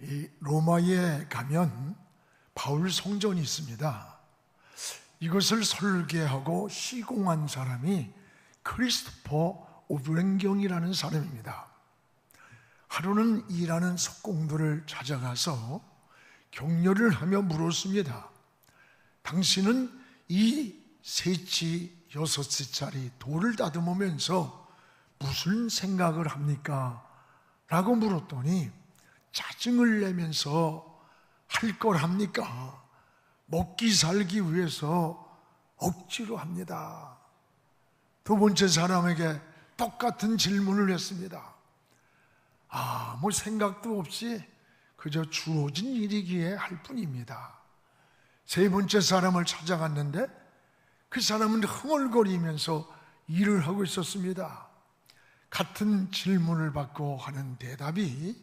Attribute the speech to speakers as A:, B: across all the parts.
A: 이 로마에 가면 바울 성전이 있습니다. 이것을 설계하고 시공한 사람이 크리스토퍼 오브랭경이라는 사람입니다. 하루는 일하는 석공들을 찾아가서 격려를 하며 물었습니다. 당신은 이 3치, 6치짜리 돌을 다듬으면서 무슨 생각을 합니까? 라고 물었더니 짜증을 내면서 할 걸 합니까? 먹기 살기 위해서 억지로 합니다. 두 번째 사람에게 똑같은 질문을 했습니다. 아무 생각도 없이 그저 주어진 일이기에 할 뿐입니다. 세 번째 사람을 찾아갔는데 그 사람은 흥얼거리면서 일을 하고 있었습니다. 같은 질문을 받고 하는 대답이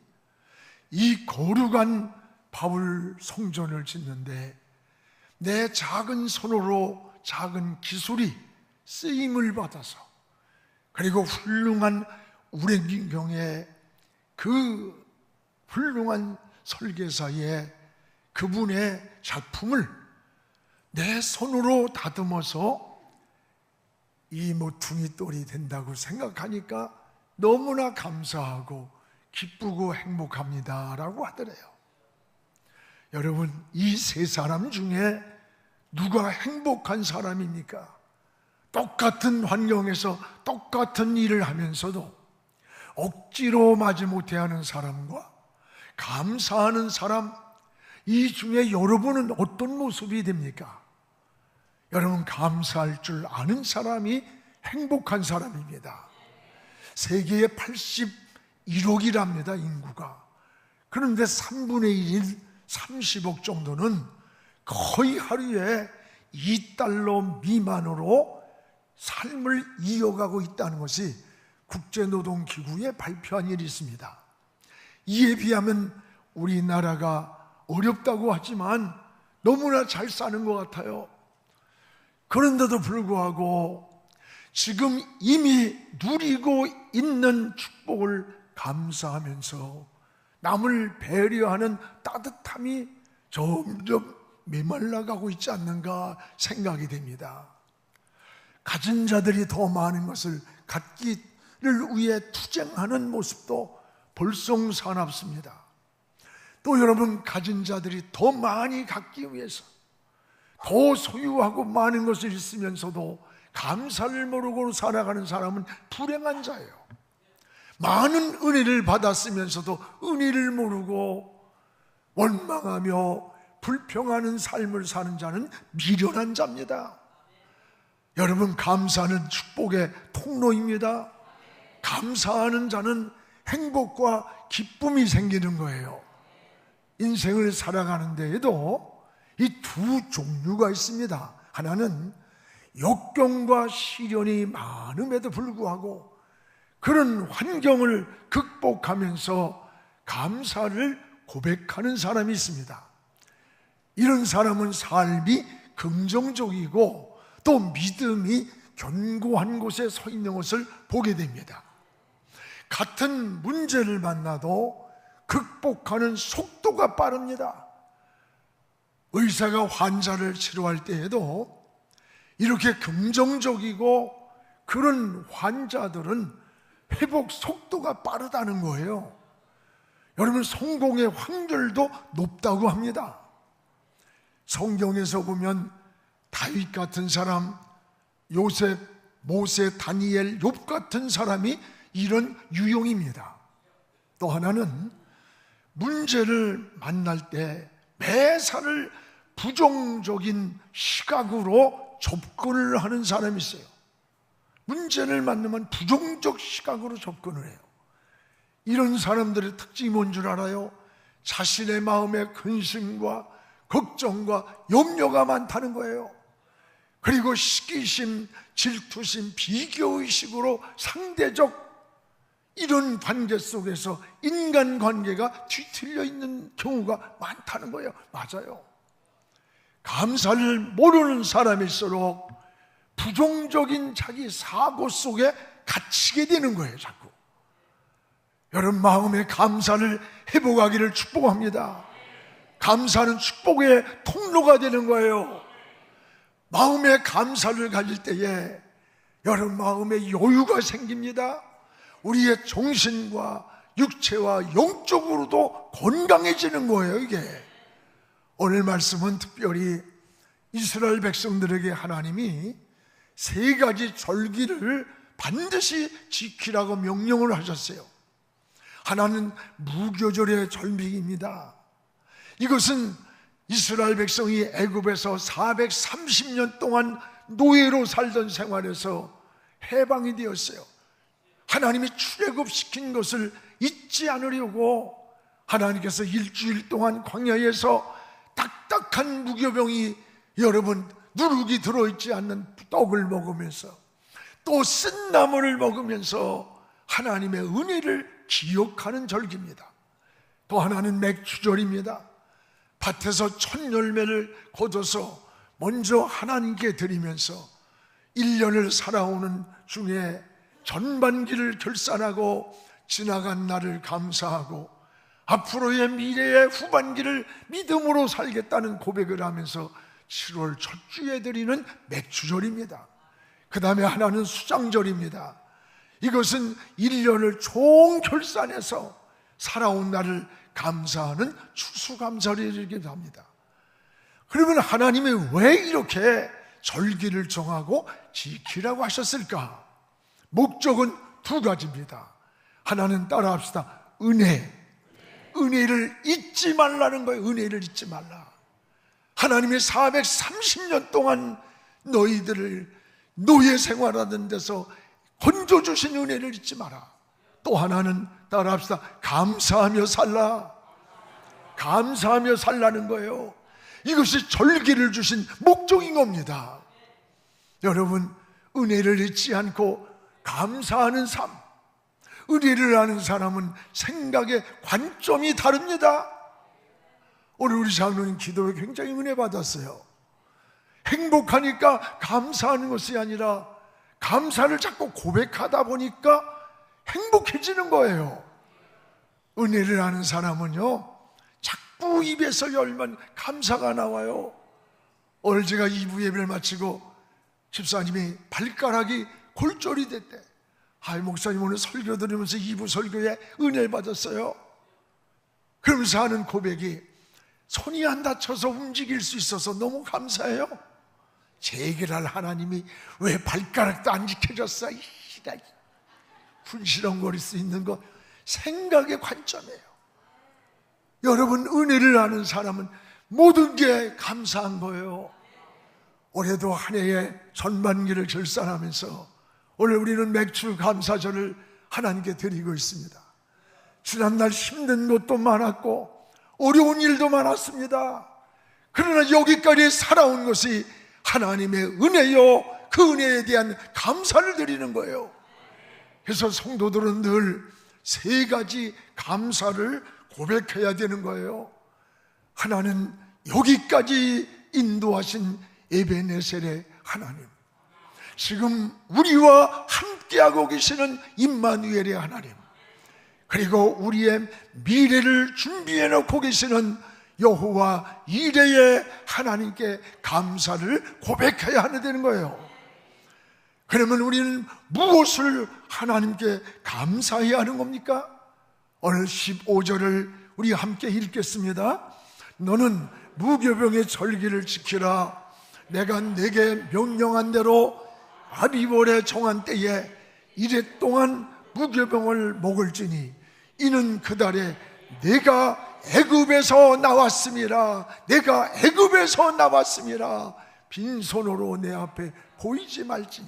A: 이 거룩한 바울 성전을 짓는데 내 작은 손으로 작은 기술이 쓰임을 받아서 그리고 훌륭한 우레경의 그 훌륭한 설계사의 그분의 작품을 내 손으로 다듬어서 이 모퉁이 돌이 된다고 생각하니까 너무나 감사하고 기쁘고 행복합니다 라고 하더래요. 여러분, 이 세 사람 중에 누가 행복한 사람입니까? 똑같은 환경에서 똑같은 일을 하면서도 억지로 마지못해 하는 사람과 감사하는 사람, 이 중에 여러분은 어떤 모습이 됩니까? 여러분, 감사할 줄 아는 사람이 행복한 사람입니다. 세계에 81억이랍니다, 인구가. 그런데 3분의 1인 30억 정도는 거의 하루에 $2 미만으로 삶을 이어가고 있다는 것이 국제노동기구에 발표한 일이 있습니다. 이에 비하면 우리나라가 어렵다고 하지만 너무나 잘 사는 것 같아요. 그런데도 불구하고 지금 이미 누리고 있는 축복을 감사하면서 남을 배려하는 따뜻함이 점점 메말라가고 있지 않는가 생각이 됩니다. 가진 자들이 더 많은 것을 갖기를 위해 투쟁하는 모습도 볼썽사납습니다. 또 여러분, 가진 자들이 더 많이 갖기 위해서 더 소유하고 많은 것을 있으면서도 감사를 모르고 살아가는 사람은 불행한 자예요. 많은 은혜를 받았으면서도 은혜를 모르고 원망하며 불평하는 삶을 사는 자는 미련한 자입니다. 여러분, 감사는 축복의 통로입니다. 감사하는 자는 행복과 기쁨이 생기는 거예요. 인생을 살아가는 데에도 이 두 종류가 있습니다. 하나는 역경과 시련이 많음에도 불구하고 그런 환경을 극복하면서 감사를 고백하는 사람이 있습니다. 이런 사람은 삶이 긍정적이고 또 믿음이 견고한 곳에 서 있는 것을 보게 됩니다. 같은 문제를 만나도 극복하는 속도가 빠릅니다. 의사가 환자를 치료할 때에도 이렇게 긍정적이고 그런 환자들은 회복 속도가 빠르다는 거예요. 여러분, 성공의 확률도 높다고 합니다. 성경에서 보면 다윗 같은 사람, 요셉, 모세, 다니엘, 욥 같은 사람이 이런 유형입니다. 또 하나는 문제를 만날 때 매사를 부정적인 시각으로 접근을 하는 사람이 있어요. 문제를 만나면 부정적 시각으로 접근을 해요. 이런 사람들의 특징이 뭔 줄 알아요? 자신의 마음에 근심과 걱정과 염려가 많다는 거예요. 그리고 시기심, 질투심, 비교의식으로 상대적 이런 관계 속에서 인간관계가 뒤틀려 있는 경우가 많다는 거예요. 맞아요. 감사를 모르는 사람일수록 부정적인 자기 사고 속에 갇히게 되는 거예요. 자꾸 여러분 마음의 감사를 회복하기를 축복합니다. 감사는 축복의 통로가 되는 거예요. 마음의 감사를 가질 때에 여러분 마음에 여유가 생깁니다. 우리의 정신과 육체와 영적으로도 건강해지는 거예요. 이게 오늘 말씀은 특별히 이스라엘 백성들에게 하나님이 3가지 절기를 반드시 지키라고 명령을 하셨어요. 하나는 무교절의 절기입니다. 이것은 이스라엘 백성이 애굽에서 430년 동안 노예로 살던 생활에서 해방이 되었어요. 하나님이 출애굽시킨 것을 잊지 않으려고 하나님께서 일주일 동안 광야에서 딱딱한 무교병이 여러분 누룩이 들어있지 않는 떡을 먹으면서 또 쓴 나물을 먹으면서 하나님의 은혜를 기억하는 절기입니다. 또 하나는 맥주절입니다. 밭에서 첫 열매를 거둬서 먼저 하나님께 드리면서 1년을 살아오는 중에 전반기를 결산하고 지나간 날을 감사하고 앞으로의 미래의 후반기를 믿음으로 살겠다는 고백을 하면서 7월 첫 주에 드리는 맥주절입니다. 그 다음에 하나는 수장절입니다. 이것은 1년을 총 결산해서 살아온 날을 감사하는 추수감사절이기도 합니다. 그러면 하나님이 왜 이렇게 절기를 정하고 지키라고 하셨을까? 목적은 2가지입니다. 하나는 따라합시다. 은혜를 잊지 말라는 거예요. 은혜를 잊지 말라. 하나님이 430년 동안 너희들을 노예 생활하던 데서 건져주신 은혜를 잊지 마라. 또 하나는 따라합시다. 감사하며 살라. 감사하며 살라는 거예요. 이것이 절기를 주신 목적인 겁니다. 여러분, 은혜를 잊지 않고 감사하는 삶, 은혜를 아는 사람은 생각의 관점이 다릅니다. 오늘 우리 장로님 기도에 굉장히 은혜 받았어요. 행복하니까 감사하는 것이 아니라 감사를 자꾸 고백하다 보니까 행복해지는 거예요. 은혜를 아는 사람은요, 자꾸 입에서 열면 감사가 나와요. 오늘 제가 2부 예배를 마치고 집사님이 발가락이 골절이 됐대. 목사님 오늘 설교 들으면서 2부 설교에 은혜를 받았어요. 그러면서 하는 고백이 손이 안 다쳐서 움직일 수 있어서 너무 감사해요. 제 얘기를 할 하나님이 왜 발가락도 안 지켜줬어? 분시렁거릴 수 있는 거 생각의 관점이에요. 여러분, 은혜를 아는 사람은 모든 게 감사한 거예요. 올해도 한 해의 전반기를 결산하면서 오늘 우리는 맥주 감사절을 하나님께 드리고 있습니다. 지난날 힘든 것도 많았고 어려운 일도 많았습니다. 그러나 여기까지 살아온 것이 하나님의 은혜요, 그 은혜에 대한 감사를 드리는 거예요. 그래서 성도들은 늘 3가지 감사를 고백해야 되는 거예요. 하나는 여기까지 인도하신 에베네셀의 하나님, 지금 우리와 함께하고 계시는 임마누엘의 하나님, 그리고 우리의 미래를 준비해 놓고 계시는 여호와 이레의 하나님께 감사를 고백해야 하는 거예요. 그러면 우리는 무엇을 하나님께 감사해야 하는 겁니까? 오늘 15절을 우리 함께 읽겠습니다. 너는 무교병의 절기를 지키라. 내가 네게 명령한 대로 아비월에 정한 때에 이래 동안 무교병을 먹을지니 이는 그 달에 내가 애굽에서 나왔음이라. 내가 애굽에서 나왔음이라. 빈손으로 내 앞에 보이지 말지니.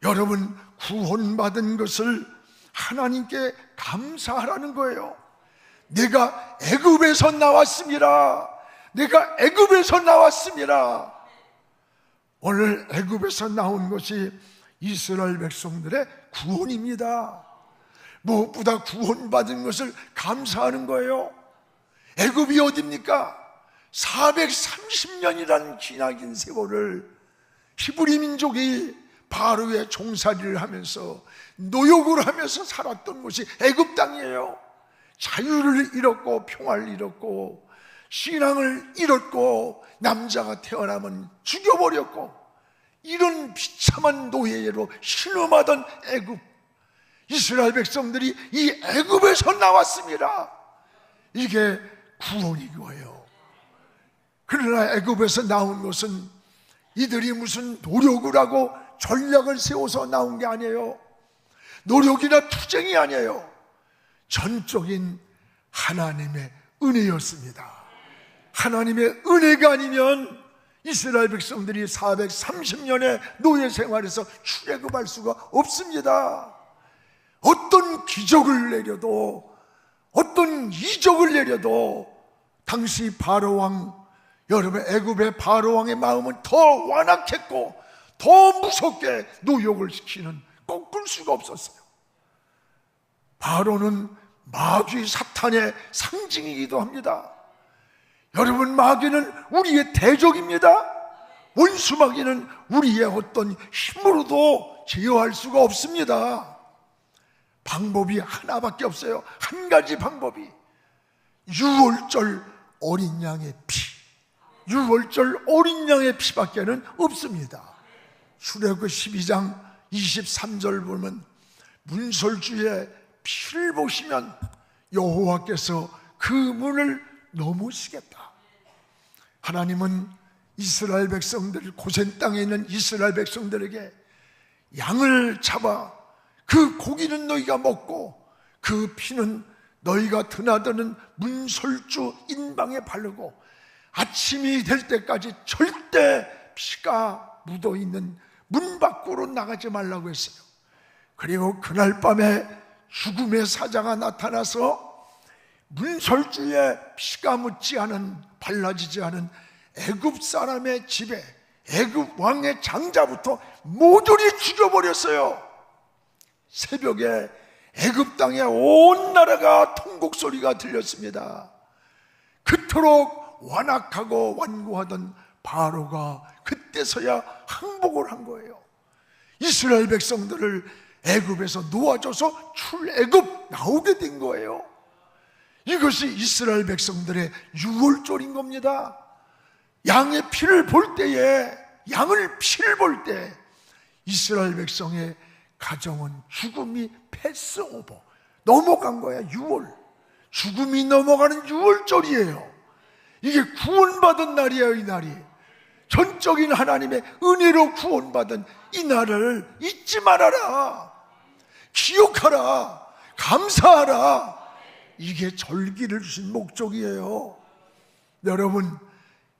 A: 여러분, 구원받은 것을 하나님께 감사하라는 거예요. 내가 애굽에서 나왔음이라. 내가 애굽에서 나왔음이라. 오늘 애굽에서 나온 것이 이스라엘 백성들의 구원입니다. 무엇보다 구원받은 것을 감사하는 거예요. 애굽이 어디입니까? 430년이라는 기나긴 세월을 히브리 민족이 바로의 종살이를 하면서 노역을 하면서 살았던 곳이 애굽 땅이에요. 자유를 잃었고 평화를 잃었고 신앙을 잃었고 남자가 태어나면 죽여버렸고 이런 비참한 노예로 신음하던 애굽, 이스라엘 백성들이 이 애굽에서 나왔습니다. 이게 구원인 거예요. 그러나 애굽에서 나온 것은 이들이 무슨 노력을 하고 전략을 세워서 나온 게 아니에요. 노력이나 투쟁이 아니에요. 전적인 하나님의 은혜였습니다. 하나님의 은혜가 아니면 이스라엘 백성들이 430년의 노예 생활에서 출애굽할 수가 없습니다. 어떤 기적을 내려도, 어떤 이적을 내려도 당시 바로왕, 여러분 애굽의 바로왕의 마음은 더 완악했고 더 무섭게 노역을 시키는, 꺾을 수가 없었어요. 바로는 마귀 사탄의 상징이기도 합니다. 여러분, 마귀는 우리의 대적입니다. 원수 마귀는 우리의 어떤 힘으로도 제어할 수가 없습니다. 방법이 하나밖에 없어요. 한 가지 방법이 유월절 어린 양의 피, 유월절 어린 양의 피밖에는 없습니다. 출애굽 12장 23절 보면 문설주의 피를 보시면 여호와께서 그 문을 넘으시겠다. 하나님은 이스라엘 백성들, 고센 땅에 있는 이스라엘 백성들에게 양을 잡아 그 고기는 너희가 먹고 그 피는 너희가 드나드는 문설주 인방에 바르고 아침이 될 때까지 절대 피가 묻어있는 문 밖으로 나가지 말라고 했어요. 그리고 그날 밤에 죽음의 사자가 나타나서 문설주에 피가 묻지 않은, 발라지지 않은 애굽 사람의 집에 애굽 왕의 장자부터 모조리 죽여버렸어요. 새벽에 애굽 땅에 온 나라가 통곡 소리가 들렸습니다. 그토록 완악하고 완고하던 바로가 그때서야 항복을 한 거예요. 이스라엘 백성들을 애굽에서 놓아줘서 출애굽 나오게 된 거예요. 이것이 이스라엘 백성들의 유월절인 겁니다. 양의 피를 볼 때에, 양을 피를 볼 때 이스라엘 백성의 가정은 죽음이 패스오버, 넘어간 거야. 유월, 죽음이 넘어가는 유월절이에요. 이게 구원받은 날이에요. 이 날이 전적인 하나님의 은혜로 구원받은 이 날을 잊지 말아라, 기억하라, 감사하라. 이게 절기를 주신 목적이에요. 여러분,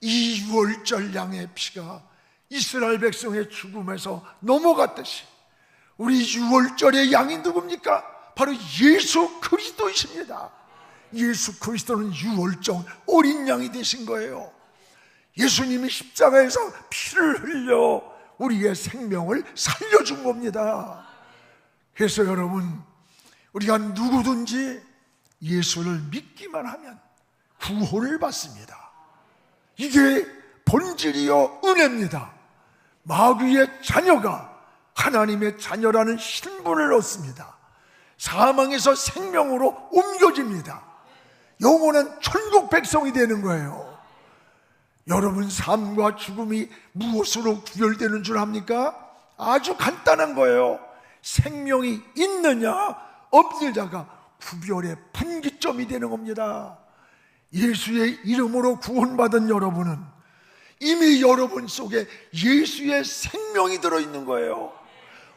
A: 이 유월절 양의 피가 이스라엘 백성의 죽음에서 넘어갔듯이 우리 유월절의 양이 누굽니까? 바로 예수 그리스도이십니다. 예수 그리스도는 유월절 어린 양이 되신 거예요. 예수님이 십자가에서 피를 흘려 우리의 생명을 살려준 겁니다. 그래서 여러분, 우리가 누구든지 예수를 믿기만 하면 구원을 받습니다. 이게 본질이요 은혜입니다. 마귀의 자녀가 하나님의 자녀라는 신분을 얻습니다. 사망에서 생명으로 옮겨집니다. 영원한 천국 백성이 되는 거예요. 여러분, 삶과 죽음이 무엇으로 구별되는 줄 압니까? 아주 간단한 거예요. 생명이 있느냐 없느냐가 구별의 분기점이 되는 겁니다. 예수의 이름으로 구원받은 여러분은 이미 여러분 속에 예수의 생명이 들어있는 거예요.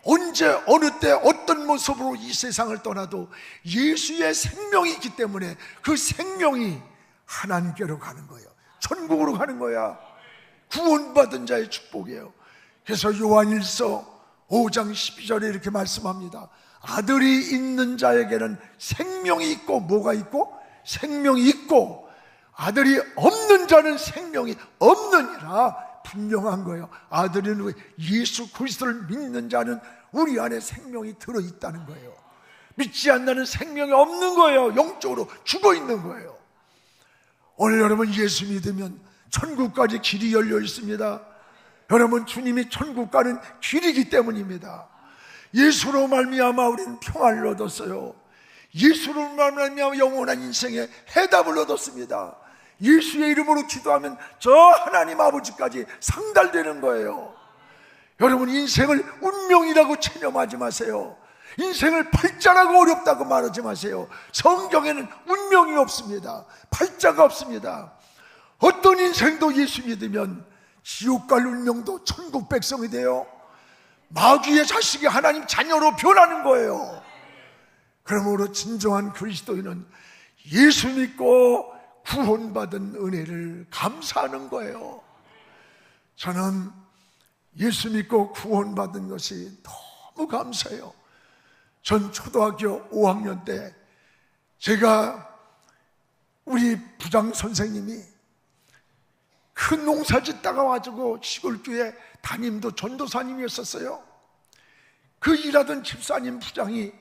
A: 언제 어느 때 어떤 모습으로 이 세상을 떠나도 예수의 생명이 있기 때문에 그 생명이 하나님께로 가는 거예요. 천국으로 가는 거야. 구원받은 자의 축복이에요. 그래서 요한일서 5장 12절에 이렇게 말씀합니다. 아들이 있는 자에게는 생명이 있고, 뭐가 있고? 생명이 있고, 아들이 없는 자는 생명이 없느니라. 분명한 거예요. 아들은 예수 그리스도를 믿는 자는 우리 안에 생명이 들어있다는 거예요. 믿지 않는 생명이 없는 거예요. 영적으로 죽어 있는 거예요. 오늘 여러분 예수 믿으면 천국까지 길이 열려 있습니다. 여러분, 주님이 천국 가는 길이기 때문입니다. 예수로 말미암아 우리는 평안을 얻었어요. 예수로 말미암아 영원한 인생의 해답을 얻었습니다. 예수의 이름으로 기도하면 저 하나님 아버지까지 상달되는 거예요. 여러분, 인생을 운명이라고 체념하지 마세요. 인생을 팔자라고 어렵다고 말하지 마세요. 성경에는 운명이 없습니다. 팔자가 없습니다. 어떤 인생도 예수 믿으면 지옥 갈 운명도 천국 백성이 돼요. 마귀의 자식이 하나님 자녀로 변하는 거예요. 그러므로 진정한 그리스도인은 예수 믿고 구원받은 은혜를 감사하는 거예요. 저는 예수 믿고 구원받은 것이 너무 감사해요. 전 초등학교 5학년 때 제가 우리 부장 선생님이 큰 농사 짓다가 와가지고 시골교회 담임도 전도사님이었었어요. 그 일하던 집사님 부장이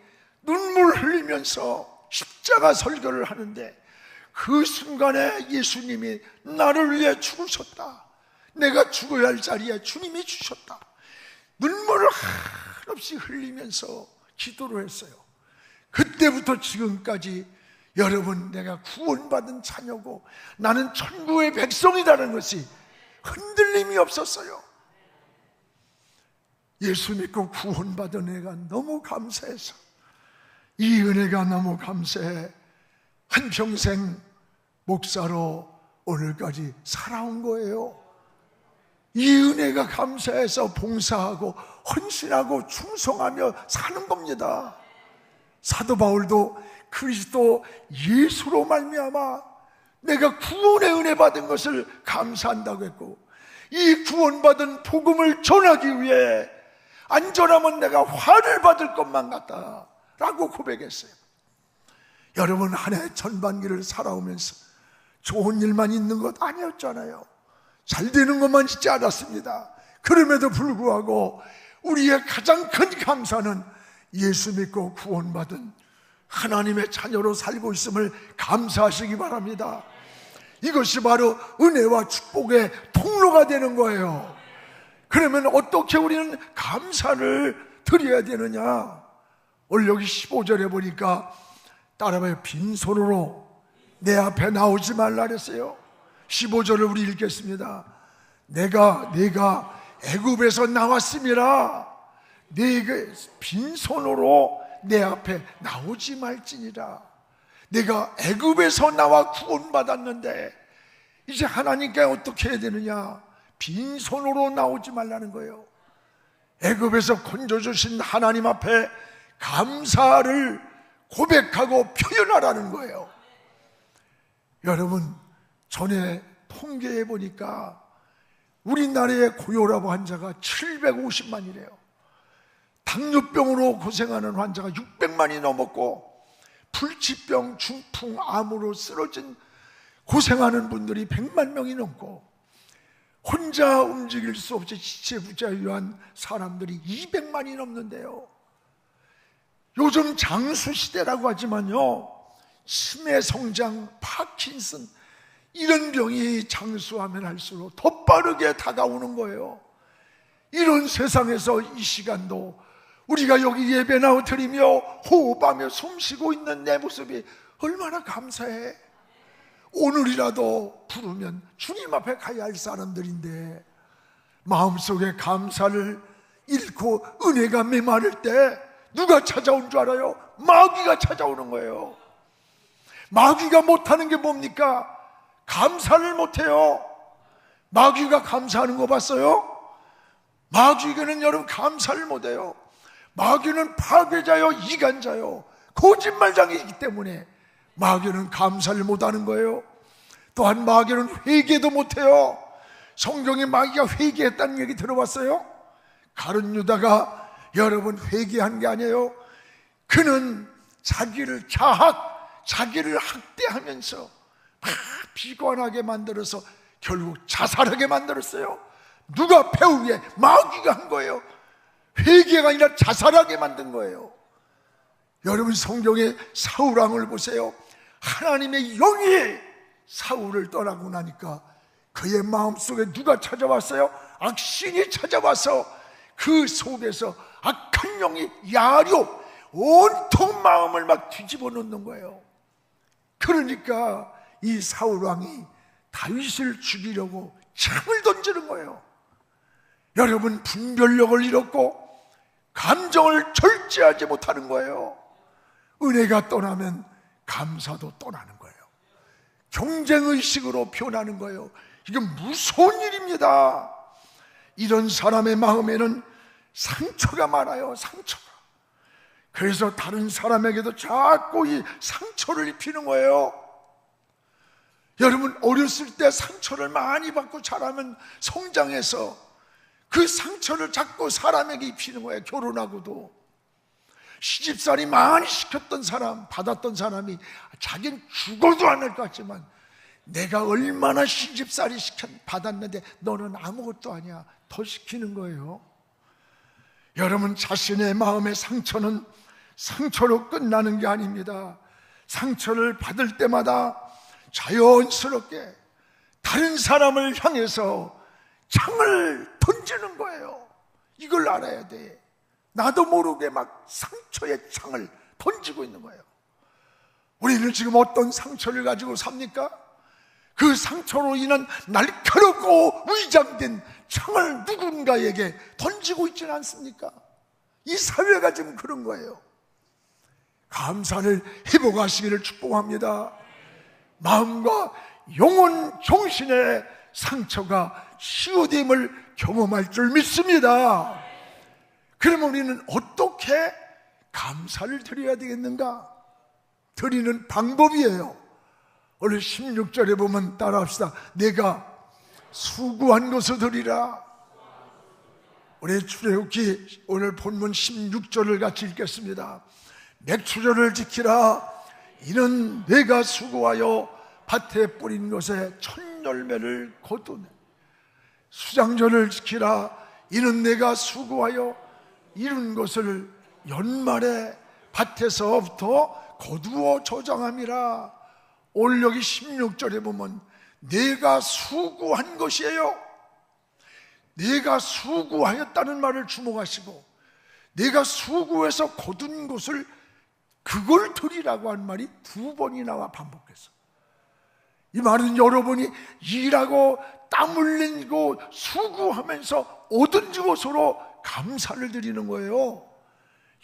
A: 눈물 흘리면서 십자가 설교를 하는데 그 순간에 예수님이 나를 위해 죽으셨다. 내가 죽어야 할 자리에 주님이 주셨다. 눈물을 한없이 흘리면서 기도를 했어요. 그때부터 지금까지 여러분, 내가 구원받은 자녀고 나는 천국의 백성이라는 것이 흔들림이 없었어요. 예수 믿고 구원받은 은혜가 너무 감사해서, 이 은혜가 너무 감사해 한평생 목사로 오늘까지 살아온 거예요. 이 은혜가 감사해서 봉사하고 헌신하고 충성하며 사는 겁니다. 사도 바울도 그리스도 예수로 말미암아 내가 구원의 은혜 받은 것을 감사한다고 했고, 이 구원받은 복음을 전하기 위해 안전하면 내가 화를 받을 것만 같다 라고 고백했어요. 여러분, 한 해 전반기를 살아오면서 좋은 일만 있는 것 아니었잖아요. 잘 되는 것만 있지 않았습니다. 그럼에도 불구하고 우리의 가장 큰 감사는 예수 믿고 구원받은 하나님의 자녀로 살고 있음을 감사하시기 바랍니다. 이것이 바로 은혜와 축복의 통로가 되는 거예요. 그러면 어떻게 우리는 감사를 드려야 되느냐? 오늘 여기 15절에 보니까 따라봐요. 빈손으로 내 앞에 나오지 말라 그랬어요. 15절을 우리 읽겠습니다. 내가 애굽에서 나왔음이라 내가 빈손으로 내 앞에 나오지 말지니라. 내가 애굽에서 나와 구원받았는데 이제 하나님께 어떻게 해야 되느냐? 빈손으로 나오지 말라는 거예요. 애굽에서 건져주신 하나님 앞에 감사를 고백하고 표현하라는 거예요. 여러분, 전에 통계해 보니까 우리나라의 고혈압 환자가 750만이래요. 당뇨병으로 고생하는 환자가 600만이 넘었고, 불치병, 중풍, 암으로 쓰러진 고생하는 분들이 100만 명이 넘고, 혼자 움직일 수 없이 지체부자유한 사람들이 200만이 넘는데요. 요즘 장수시대라고 하지만요, 치매 성장, 파킨슨 이런 병이 장수하면 할수록 더 빠르게 다가오는 거예요. 이런 세상에서 이 시간도 우리가 여기 예배 나와 드리며 호흡하며 숨쉬고 있는 내 모습이 얼마나 감사해. 오늘이라도 부르면 주님 앞에 가야 할 사람들인데 마음속에 감사를 잃고 은혜가 메마를 때 누가 찾아온 줄 알아요? 마귀가 찾아오는 거예요. 마귀가 못하는 게 뭡니까? 감사를 못해요. 마귀가 감사하는 거 봤어요? 마귀는 여러분 감사를 못해요. 마귀는 파괴자요, 이간자요, 거짓말장이기 때문에 마귀는 감사를 못하는 거예요. 또한 마귀는 회개도 못해요. 성경에 마귀가 회개했다는 얘기 들어봤어요? 가룟 유다가 여러분 회개한 게 아니에요. 그는 자기를 자기를 학대하면서 막 비관하게 만들어서 결국 자살하게 만들었어요. 누가 배우게? 마귀가 한 거예요. 회개가 아니라 자살하게 만든 거예요. 여러분, 성경의 사울왕을 보세요. 하나님의 영이 사울을 떠나고 나니까 그의 마음속에 누가 찾아왔어요? 악신이 찾아와서 그 속에서 악한 영이 야려 온통 마음을 막 뒤집어 놓는 거예요. 그러니까 이 사울왕이 다윗을 죽이려고 창을 던지는 거예요. 여러분, 분별력을 잃었고 감정을 절제하지 못하는 거예요. 은혜가 떠나면 감사도 떠나는 거예요. 경쟁의식으로 변하는 거예요. 이건 무서운 일입니다. 이런 사람의 마음에는 상처가 많아요. 상처가. 그래서 다른 사람에게도 자꾸 이 상처를 입히는 거예요. 여러분, 어렸을 때 상처를 많이 받고 자라면 성장해서 그 상처를 자꾸 사람에게 입히는 거예요. 결혼하고도 시집살이 많이 시켰던 사람, 받았던 사람이 자기는 죽어도 안 할 것 같지만 내가 얼마나 시집살이 받았는데 너는 아무것도 아니야, 더 시키는 거예요. 여러분, 자신의 마음의 상처는 상처로 끝나는 게 아닙니다. 상처를 받을 때마다 자연스럽게 다른 사람을 향해서 창을 던지는 거예요. 이걸 알아야 돼. 나도 모르게 막 상처의 창을 던지고 있는 거예요. 우리는 지금 어떤 상처를 가지고 삽니까? 그 상처로 인한 날카롭고 위장된 창을 누군가에게 던지고 있지는 않습니까? 이 사회가 지금 그런 거예요. 감사를 회복하시기를 축복합니다. 마음과 영혼, 정신의 상처가 치유됨을 경험할 줄 믿습니다. 그러면 우리는 어떻게 감사를 드려야 되겠는가? 드리는 방법이에요. 오늘 16절에 보면 따라합시다. 내가 수고한 것을 드리라. 우리 출애굽기 오늘 본문 16절을 같이 읽겠습니다. 맥추절을 지키라. 이는 내가 수고하여 밭에 뿌린 것에 첫 열매를 거두네. 수장절을 지키라. 이는 내가 수고하여 이룬 것을 연말에 밭에서부터 거두어 저장함이라. 오늘 여기 16절에 보면 내가 수고한 것이에요. 내가 수고하였다는 말을 주목하시고, 내가 수고해서 거둔 것을 그걸 드리라고 한 말이 두 번이 나와 반복해서, 이 말은 여러분이 일하고 땀 흘리고 수고하면서 얻은 것으로 감사를 드리는 거예요.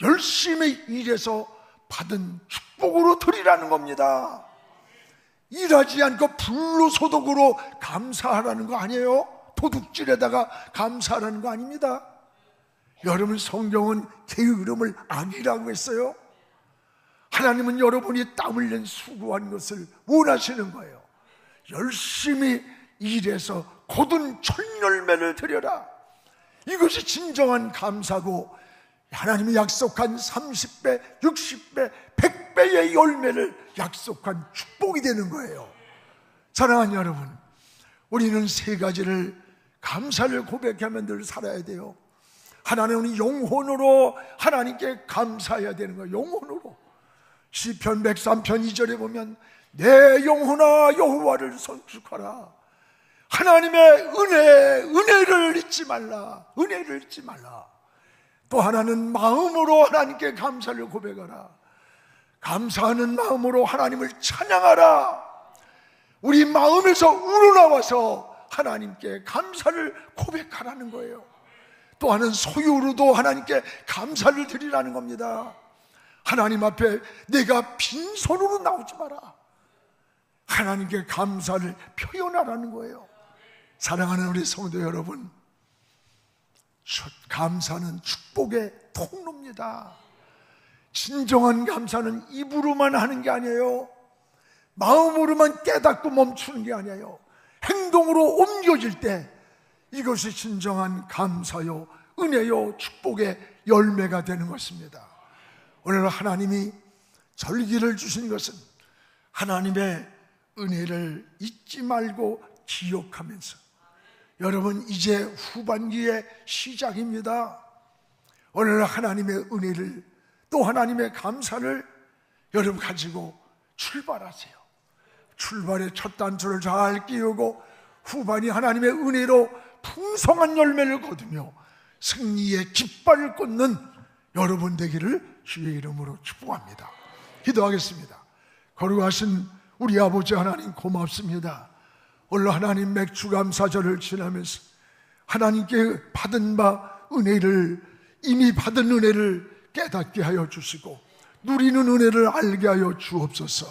A: 열심히 일해서 받은 축복으로 드리라는 겁니다. 일하지 않고 불로소득으로 감사하라는 거 아니에요. 도둑질에다가 감사하라는 거 아닙니다. 여러분, 성경은 게으름을 악이라고 했어요. 하나님은 여러분이 땀 흘린 수고한 것을 원하시는 거예요. 열심히 일해서 거둔 첫 열매를 드려라. 이것이 진정한 감사고, 하나님이 약속한 30배, 60배, 100배의 열매를 약속한 축복이 되는 거예요. 사랑하는 여러분, 우리는 세 가지를 감사를 고백하며 늘 살아야 돼요. 하나님은 영혼으로 하나님께 감사해야 되는 거예요. 영혼으로. 시편 103편 2절에 보면 내 영혼아 여호와를 선축하라. 하나님의 은혜를 잊지 말라. 은혜를 잊지 말라. 또 하나는 마음으로 하나님께 감사를 고백하라. 감사하는 마음으로 하나님을 찬양하라. 우리 마음에서 우러나와서 하나님께 감사를 고백하라는 거예요. 또 하나는 소유로도 하나님께 감사를 드리라는 겁니다. 하나님 앞에 내가 빈손으로 나오지 마라. 하나님께 감사를 표현하라는 거예요. 사랑하는 우리 성도 여러분, 감사는 축복의 통로입니다. 진정한 감사는 입으로만 하는 게 아니에요. 마음으로만 깨닫고 멈추는 게 아니에요. 행동으로 옮겨질 때 이것이 진정한 감사요, 은혜요, 축복의 열매가 되는 것입니다. 오늘 하나님이 절기를 주신 것은 하나님의 은혜를 잊지 말고 기억하면서, 여러분 이제 후반기의 시작입니다. 오늘 하나님의 은혜를, 또 하나님의 감사를 여러분 가지고 출발하세요. 출발의 첫 단추를 잘 끼우고 후반이 하나님의 은혜로 풍성한 열매를 거두며 승리의 깃발을 꽂는 여러분 되기를 주의 이름으로 축복합니다. 기도하겠습니다. 거룩하신 우리 아버지 하나님, 고맙습니다. 오늘 하나님 맥주감사절을 지나면서 하나님께 받은 바 은혜를, 이미 받은 은혜를 깨닫게 하여 주시고 누리는 은혜를 알게 하여 주옵소서.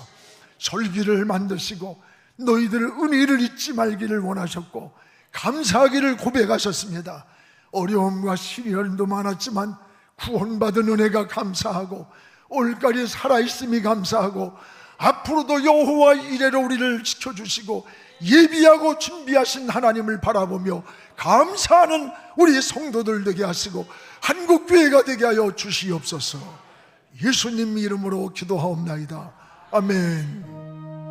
A: 설기를 만드시고 너희들 은혜를 잊지 말기를 원하셨고 감사하기를 고백하셨습니다. 어려움과 시련도 많았지만 구원받은 은혜가 감사하고 올가리 살아있음이 감사하고 앞으로도 여호와 이레로 우리를 지켜주시고 예비하고 준비하신 하나님을 바라보며 감사하는 우리 성도들 되게 하시고 한국교회가 되게 하여 주시옵소서. 예수님 이름으로 기도하옵나이다. 아멘.